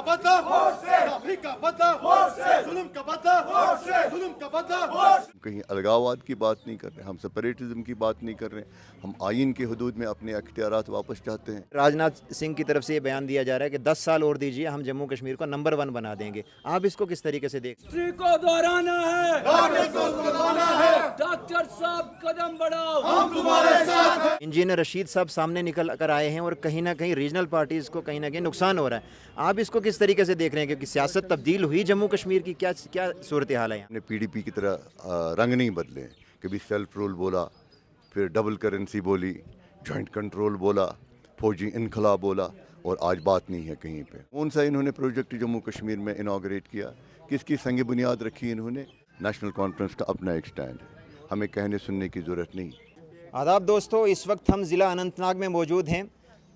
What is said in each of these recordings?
बदला वोट से, नाभी का बदला वोट से, जुल्म का बदला वोट से, जुल्म का बदला वोट से। कहीं अलगाववाद की बात नहीं कर रहे, हम सेपरेटिज्म की बात नहीं कर रहे, हम आइन के हदूद में अपने अख्तियारात वापस चाहते हैं। राजनाथ सिंह की तरफ से ये बयान दिया जा रहा है कि 10 साल और दीजिए, हम जम्मू कश्मीर को नंबर 1 बना देंगे। आप इसको किस तरीके से देख? हिस्ट्री को दोहराना है, डॉक्टर साहब कदम बढ़ाओ, हम तुम्हारे साथ हैं। इंजीनियर रशीद साहब सामने निकल कर आए हैं और कहीं ना कहीं रीजनल पार्टीज को कहीं ना कहीं नुकसान हो रहा है। आप इसको किस तरीके से देख रहे हैं, क्योंकि सियासत तब्दील हुई जम्मू कश्मीर की, क्या क्या सूरत हाल है यहाँ? हमने पीडीपी की तरह रंग नहीं बदले, कभी सेल्फ रूल बोला, फिर डबल करेंसी बोली, जॉइंट कंट्रोल बोला, फौजी इनखला बोला, और आज बात नहीं है कहीं पे। कौन सा इन्होंने प्रोजेक्ट जम्मू कश्मीर में इनाग्रेट किया, किसकी संग बुनियाद रखी इन्होंने? नेशनल कॉन्फ्रेंस का अपना एक स्टैंड है, हमें कहने सुनने की ज़रूरत नहीं। आदाब दोस्तों, इस वक्त हम ज़िला अनंतनाग में मौजूद हैं।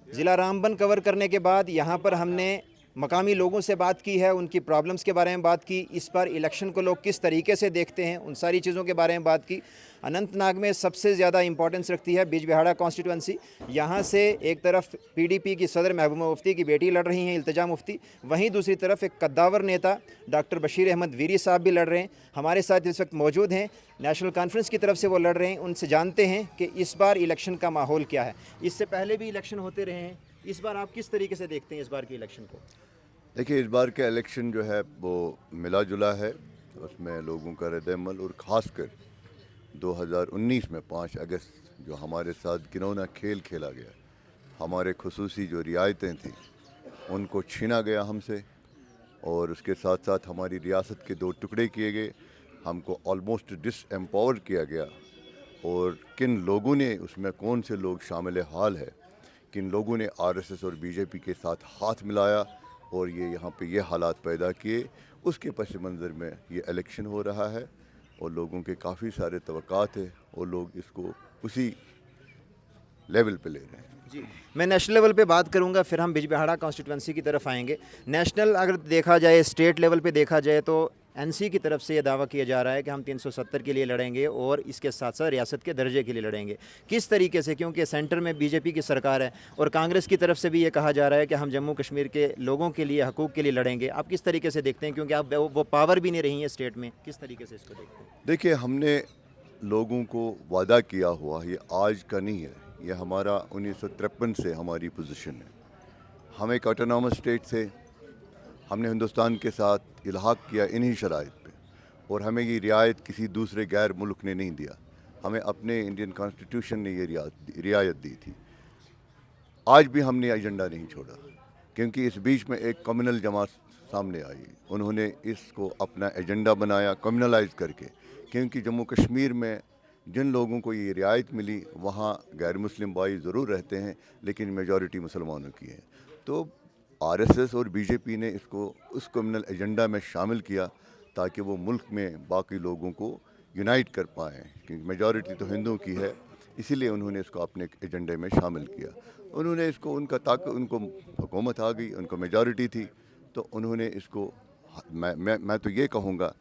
ज़िला रामबन कवर करने के बाद यहाँ पर हमने मकामी लोगों से बात की है, उनकी प्रॉब्लम्स के बारे में बात की, इस बार इलेक्शन को लोग किस तरीके से देखते हैं, उन सारी चीज़ों के बारे में बात की। अनंतनाग में सबसे ज़्यादा इंपॉर्टेंस रखती है बिजबिहाड़ा कॉन्स्टिट्यूंसी। यहाँ से एक तरफ पीडीपी की सदर महबूबा मुफ्ती की बेटी लड़ रही हैं, इल्तिजा मुफ्ती, वहीं दूसरी तरफ एक कद्दावर नेता डॉक्टर बशीर अहमद वीरी साहब भी लड़ रहे हैं। हमारे साथ इस वक्त मौजूद हैं, नेशनल कॉन्फ्रेंस की तरफ से वो लड़ रहे हैं। उनसे जानते हैं कि इस बार इलेक्शन का माहौल क्या है। इससे पहले भी इलेक्शन होते रहे हैं, इस बार आप किस तरीके से देखते हैं इस बार के इलेक्शन को? देखिए, इस बार का इलेक्शन जो है वो मिला जुला है, उसमें लोगों का रद्द-ए-अमल, और ख़ासकर 2019 में 5 अगस्त जो हमारे साथ घिनौना खेल खेला गया, हमारे खुसूसी जो रियायतें थी उनको छीना गया हमसे, और उसके साथ साथ हमारी रियासत के 2 टुकड़े किए गए, हमको ऑलमोस्ट डिसएम्पावर किया गया। और किन लोगों ने उसमें, कौन से लोग शामिल हाल है, किन लोगों ने आरएसएस और बीजेपी के साथ हाथ मिलाया और ये यहाँ पे ये हालात पैदा किए, उसके पस मंज़र में ये इलेक्शन हो रहा है। और लोगों के काफ़ी सारे तवक्कात है और लोग इसको उसी लेवल पे ले रहे हैं। जी, मैं नेशनल लेवल पे बात करूंगा, फिर हम बिजबिहाड़ा कॉन्स्टिट्यूंसी की तरफ आएंगे। नेशनल अगर देखा जाए, स्टेट लेवल पे देखा जाए तो एनसी की तरफ से ये दावा किया जा रहा है कि हम 370 के लिए लड़ेंगे और इसके साथ साथ रियासत के दर्जे के लिए लड़ेंगे। किस तरीके से, क्योंकि सेंटर में बीजेपी की सरकार है और कांग्रेस की तरफ से भी ये कहा जा रहा है कि हम जम्मू कश्मीर के लोगों के लिए, हकूक़ के लिए लड़ेंगे। आप किस तरीके से देखते हैं, क्योंकि आप वो पावर भी नहीं रही है स्टेट में, किस तरीके से इसको देखते हैं? देखिए, हमने लोगों को वादा किया हुआ, ये आज का नहीं है, ये हमारा 1953 से हमारी पोजीशन है। हम एक ऑटोनॉमस स्टेट थे, हमने हिंदुस्तान के साथ इल्हाक किया इन्हीं शराइत पे, और हमें ये रियायत किसी दूसरे गैर मुल्क ने नहीं दिया, हमें अपने इंडियन कॉन्स्टिट्यूशन ने ये रियायत दी थी। आज भी हमने एजेंडा नहीं छोड़ा, क्योंकि इस बीच में एक कम्युनल जमात सामने आई, उन्होंने इसको अपना एजेंडा बनाया कम्युनलाइज करके। क्योंकि जम्मू कश्मीर में जिन लोगों को ये रियायत मिली, वहाँ गैर मुस्लिम भाई ज़रूर रहते हैं, लेकिन मेजॉरिटी मुसलमानों की है। तो आरएसएस और बीजेपी ने इसको उस कम्युनल एजेंडा में शामिल किया ताकि वो मुल्क में बाकी लोगों को यूनाइट कर पाएँ, क्योंकि मेजॉरिटी तो हिंदुओं की है, इसीलिए उन्होंने इसको अपने एजेंडे में शामिल किया। उन्होंने इसको, उनको हुकूमत आ गई, उनको मेजॉरिटी थी, तो उन्होंने इसको, मैं तो ये कहूँगा,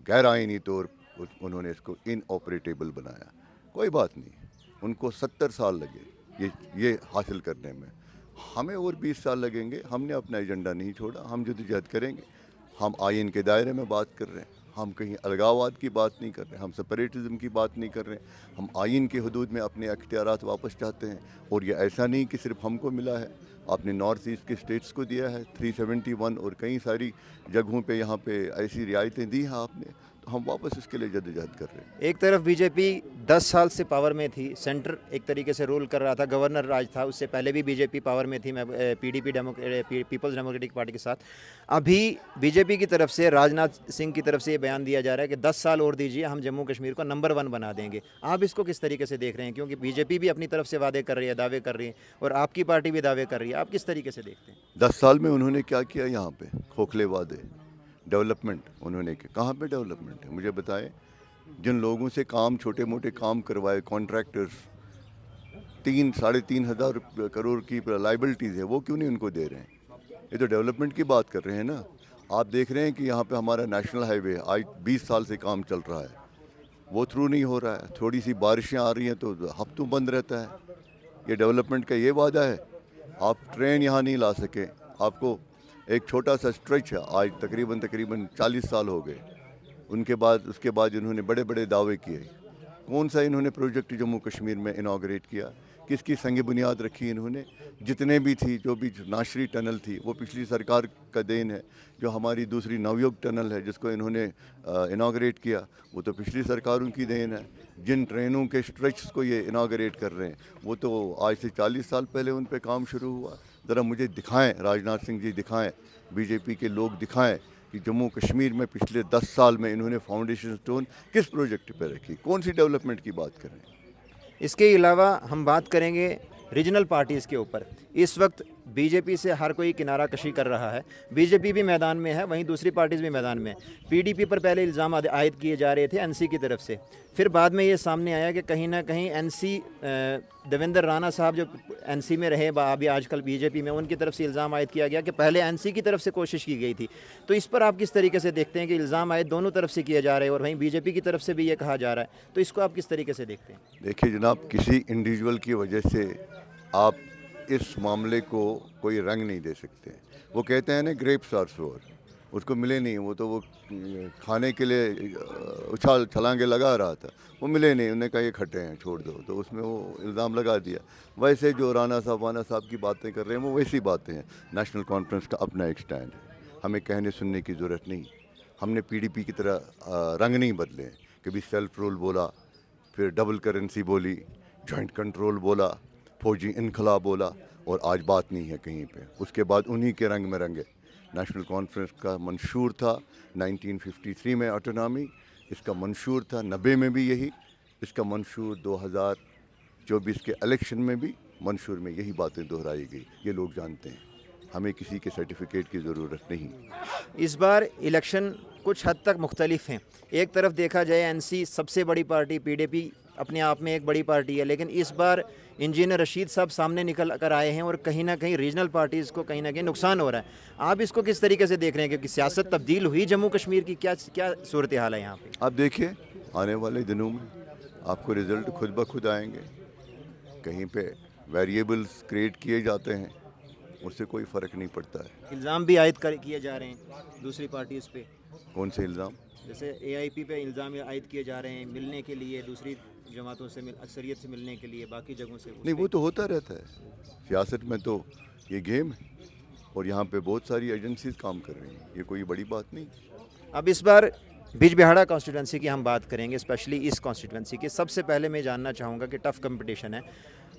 गैर आइनी तौर उन्होंने इसको इनऑपरेटेबल बनाया। कोई बात नहीं, उनको 70 साल लगे ये हासिल करने में, हमें और 20 साल लगेंगे। हमने अपना एजेंडा नहीं छोड़ा, हम जद्दोजहद करेंगे। हम आइन के दायरे में बात कर रहे हैं, हम कहीं अलगाववाद की बात नहीं कर रहे, हम सेपरेटिज्म की बात नहीं कर रहे, हम आइन के हदूद में अपने अख्तियारात वापस चाहते हैं। और ये ऐसा नहीं कि सिर्फ हमको मिला है, आपने नॉर्थ ईस्ट के स्टेट्स को दिया है 371, और कई सारी जगहों पे यहाँ पे ऐसी रियायतें दी हैं आपने, तो हम वापस इसके लिए जद्दोजहद कर रहे हैं। एक तरफ बीजेपी 10 साल से पावर में थी, सेंटर एक तरीके से रूल कर रहा था, गवर्नर राज था, उससे पहले भी बीजेपी पावर में थी, पीडीपी पीपल्स डेमोक्रेटिक पार्टी के साथ। अभी बीजेपी की तरफ से, राजनाथ सिंह की तरफ से ये बयान दिया जा रहा है कि 10 साल और दीजिए, हम जम्मू कश्मीर को नंबर 1 बना देंगे। आप इसको किस तरीके से देख रहे हैं, क्योंकि बीजेपी भी अपनी तरफ से वादे कर रही है, दावे कर रही है, और आपकी पार्टी भी दावे कर रही है, आप किस तरीके से देखते हैं? 10 साल में उन्होंने क्या किया यहाँ पे? खोखले वादे, डेवलपमेंट उन्होंने किया। कहाँ पे डेवलपमेंट है, मुझे बताएं। जिन लोगों से काम, छोटे मोटे काम करवाए, कॉन्ट्रैक्टर्स, 3-3.5 हज़ार करोड़ की लाइबिलिटीज़ है, वो क्यों नहीं उनको दे रहे हैं? ये तो डेवलपमेंट की बात कर रहे हैं ना। आप देख रहे हैं कि यहाँ पे हमारा नेशनल हाईवे आज 20 साल से काम चल रहा है, वो थ्रू नहीं हो रहा है। थोड़ी सी बारिशें आ रही हैं तो हफ्तों बंद रहता है। ये डेवलपमेंट का ये वादा है? आप ट्रेन यहाँ नहीं ला सके, आपको एक छोटा सा स्ट्रेच है, आज तकरीबन 40 साल हो गए। उसके बाद इन्होंने बड़े बड़े दावे किए। कौन सा इन्होंने प्रोजेक्ट जम्मू कश्मीर में इनाग्रेट किया, किसकी संग बुनियाद रखी इन्होंने? जितने भी थी, जो भी नाशरी टनल थी, वो पिछली सरकार का देन है। जो हमारी दूसरी नवयुग टनल है जिसको इन्होंने इनाग्रेट किया, वो तो पिछली सरकारों की देन है। जिन ट्रेनों के स्ट्रेच को ये इनाग्रेट कर रहे हैं, वो तो आज से 40 साल पहले उन पे काम शुरू हुआ। ज़रा मुझे दिखाएं, राजनाथ सिंह जी दिखाएं, बीजेपी के लोग दिखाएं कि जम्मू कश्मीर में पिछले 10 साल में इन्होंने फाउंडेशन स्टोन किस प्रोजेक्ट पे रखी, कौन सी डेवलपमेंट की बात कर रहे हैं। इसके अलावा हम बात करेंगे रीजनल पार्टीज़ के ऊपर। इस वक्त बीजेपी से हर कोई किनारा कशी कर रहा है। बीजेपी भी मैदान में है, वहीं दूसरी पार्टीज़ भी मैदान में है। पीडीपी पर पहले इल्ज़ाम आयद किए जा रहे थे एनसी की तरफ से, फिर बाद में ये सामने आया कि कहीं ना कहीं एनसी देवेंद्र राणा साहब जो एनसी में रहे, अभी आजकल बीजेपी में, उनकी तरफ से इल्ज़ाम आयद किया गया कि पहले एनसी की तरफ से कोशिश की गई थी। तो इस पर आप किस तरीके से देखते हैं कि इल्ज़ाम आयद दोनों तरफ से किए जा रहे हैं और वहीं बीजेपी की तरफ से भी ये कहा जा रहा है, तो इसको आप किस तरीके से देखते हैं? देखिए जनाब, किसी इंडिविजुअल की वजह से आप इस मामले को कोई रंग नहीं दे सकते। वो कहते हैं ना, ग्रेप्स आर सोर, उसको मिले नहीं, वो तो वो खाने के लिए उछाल छलांगे लगा रहा था, वो मिले नहीं, उन्होंने कहा ये खट्टे हैं छोड़ दो, तो उसमें वो इल्ज़ाम लगा दिया। वैसे जो वाना साहब की बातें कर रहे हैं, वो वैसी बातें हैं। नेशनल कॉन्फ्रेंस का अपना एक स्टैंड है, हमें कहने सुनने की ज़रूरत नहीं। हमने पीडीपी की तरह रंग नहीं बदले हैं। कभी सेल्फ रूल बोला, फिर डबल करेंसी बोली, जॉइंट कंट्रोल बोला, फौजी इनखला बोला, और आज बात नहीं है कहीं पे। उसके बाद उन्हीं के रंग में रंगे। नेशनल कॉन्फ्रेंस का मंशूर था 1953 में ऑटोनॉमी, इसका मंशूर था 90 में भी यही, इसका मंशूर 2024 के इलेक्शन में भी मंशूर में यही बातें दोहराई गई। ये लोग जानते हैं, हमें किसी के सर्टिफिकेट की ज़रूरत नहीं। इस बार इलेक्शन कुछ हद तक मुख्तलिफ हैं। एक तरफ देखा जाए एनसी सबसे बड़ी पार्टी, पीडीपी अपने आप में एक बड़ी पार्टी है, लेकिन इस बार इंजीनियर रशीद साहब सामने निकल कर आए हैं और कहीं ना कहीं रीजनल पार्टीज़ को कहीं ना कहीं नुकसान हो रहा है। आप इसको किस तरीके से देख रहे हैं, क्योंकि सियासत तब्दील हुई जम्मू कश्मीर की, क्या सूरत हाल है यहाँ पे? आप देखिए, आने वाले दिनों में आपको रिज़ल्ट खुद ब खुद आएंगे। कहीं पे वेरिएबल्स क्रिएट किए जाते हैं, उससे कोई फ़र्क नहीं पड़ता है। इल्ज़ाम भी आयद किए जा रहे हैं दूसरी पार्टीज़ पे। कौन से इल्ज़ाम? जैसे एआईपी पे इल्ज़ाम आयद किए जा रहे हैं मिलने के लिए, दूसरी जमातों से अक्सरियत से मिलने के लिए, बाकी जगहों से। नहीं, वो तो होता रहता है सियासत में, तो ये गेम है और यहाँ पे बहुत सारी एजेंसीज काम कर रही हैं, ये कोई बड़ी बात नहीं। अब इस बार बिजबिहाड़ा कॉन्स्टिट्यूंसी की हम बात करेंगे, स्पेशली इस कॉन्स्टिट्यूंसी की। सबसे पहले मैं जानना चाहूँगा कि टफ़ कंपटीशन है,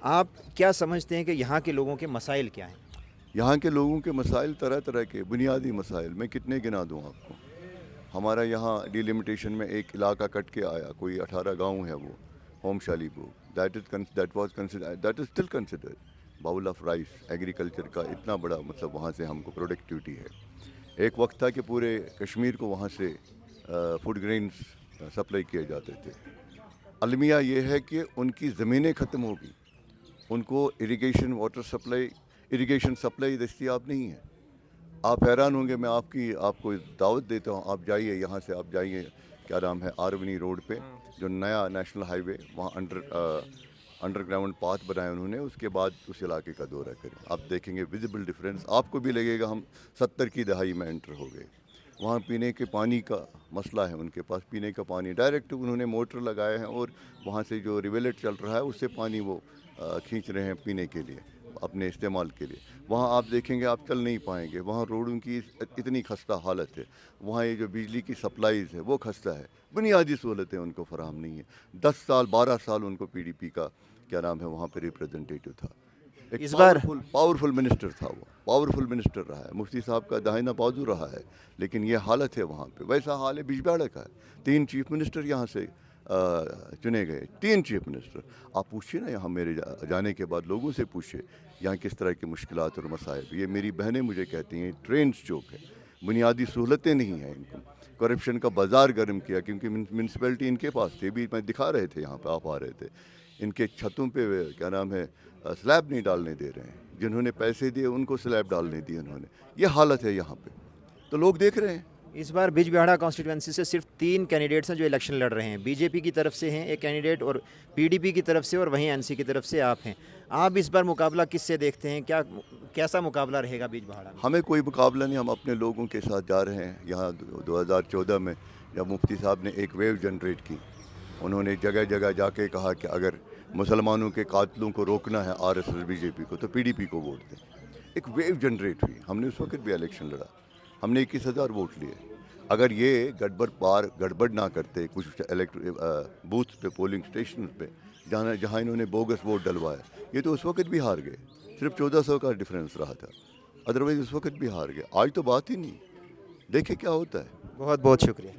आप क्या समझते हैं कि यहाँ के लोगों के मसाइल क्या हैं? यहाँ के लोगों के मसाइल तरह तरह के बुनियादी मसाइल, मैं कितने गिना दूँ आपको। हमारा यहाँ डिलिमिटेशन में एक इलाका कट के आया, कोई 18 गांव है, वो होम Shalipur, that is still considered bowl of rice. Agriculture का इतना बड़ा मतलब वहाँ से हमको प्रोडक्टिविटी है। एक वक्त था कि पूरे कश्मीर को वहाँ से फूड ग्रेन्स सप्लाई किए जाते थे। अलमिया ये है कि उनकी ज़मीनें ख़त्म हो गई, उनको इरिगेशन सप्लाई दस्तियाब नहीं है। आप हैरान होंगे, मैं आपको दावत देता हूँ, आप जाइए, यहाँ से आप जाइए, क्या नाम है, आरवनी रोड पे जो नया नेशनल हाईवे, वहाँ अंडरग्राउंड पाथ बनाए उन्होंने, उसके बाद उस इलाके का दौरा करें, आप देखेंगे विजिबल डिफरेंस। आपको भी लगेगा हम 70 की दहाई में एंटर हो गए। वहाँ पीने के पानी का मसला है, उनके पास पीने का पानी डायरेक्ट उन्होंने मोटर लगाए हैं और वहाँ से जो रिवेलेट चल रहा है उससे पानी वो खींच रहे हैं पीने के लिए, अपने इस्तेमाल के लिए। वहाँ आप देखेंगे आप चल नहीं पाएंगे, वहाँ रोडों की इतनी खस्ता हालत है, वहाँ ये जो बिजली की सप्लाईज़ है वो खस्ता है, बुनियादी सहूलतें उनको फराहम नहीं है। 10 साल 12 साल उनको पीडीपी का क्या नाम है वहाँ पर रिप्रेजेंटेटिव था, एक इस बार पावरफुल मिनिस्टर था, वो पावरफुल मिनिस्टर रहा है, मुफ्ती साहब का दाहिना बाजू रहा है, लेकिन ये हालत है वहाँ पे। वैसा हाल है बिजबिहाड़ा का है। 3 चीफ मिनिस्टर यहाँ से चुने गए, 3 चीफ मिनिस्टर। आप पूछिए ना यहाँ मेरे जाने के बाद लोगों से पूछिए यहाँ किस तरह की मुश्किलात और मसाइल। ये मेरी बहनें मुझे कहती हैं ट्रेन चौक है, बुनियादी सहूलतें नहीं हैं इनको, करप्शन का बाजार गर्म किया, क्योंकि म्यूनसिपैलिटी इनके पास थे, भी मैं दिखा रहे थे यहाँ पे, आप आ रहे थे, इनके छतों पे क्या नाम है स्लैब नहीं डालने दे रहे हैं, जिन्होंने पैसे दिए उनको स्लैब डालने दिए उन्होंने। ये हालत है यहाँ पे, तो लोग देख रहे हैं इस बार बिजबिहाड़ा कॉन्स्टिट्यूंसी से सिर्फ 3 कैंडिडेट्स हैं जो इलेक्शन लड़ रहे हैं। बीजेपी की तरफ से हैं एक कैंडिडेट और पीडीपी की तरफ से, और वहीं एनसी की तरफ से आप हैं। आप इस बार मुकाबला किससे देखते हैं? कैसा मुकाबला रहेगा बिजबिहाड़ा में? हमें कोई मुकाबला नहीं, हम अपने लोगों के साथ जा रहे हैं। यहाँ 2014 में जब मुफ्ती साहब ने एक वेव जनरेट की, उन्होंने जगह जगह जाके कहा कि अगर मुसलमानों के कातलों को रोकना है आरएसएस बीजेपी को तो पीडीपी को वोट दें। एक वेव जनरेट हुई। हमने उस वक्त भी इलेक्शन लड़ा, हमने 21,000 वोट लिए। अगर ये गड़बड़ ना करते कुछ बूथ पे, पोलिंग स्टेशन पे जहाँ इन्होंने बोगस वोट डलवाया, ये तो उस वक्त भी हार गए। सिर्फ 1400 का डिफरेंस रहा था, अदरवाइज उस वक्त भी हार गए। आज तो बात ही नहीं, देखे क्या होता है। बहुत बहुत शुक्रिया।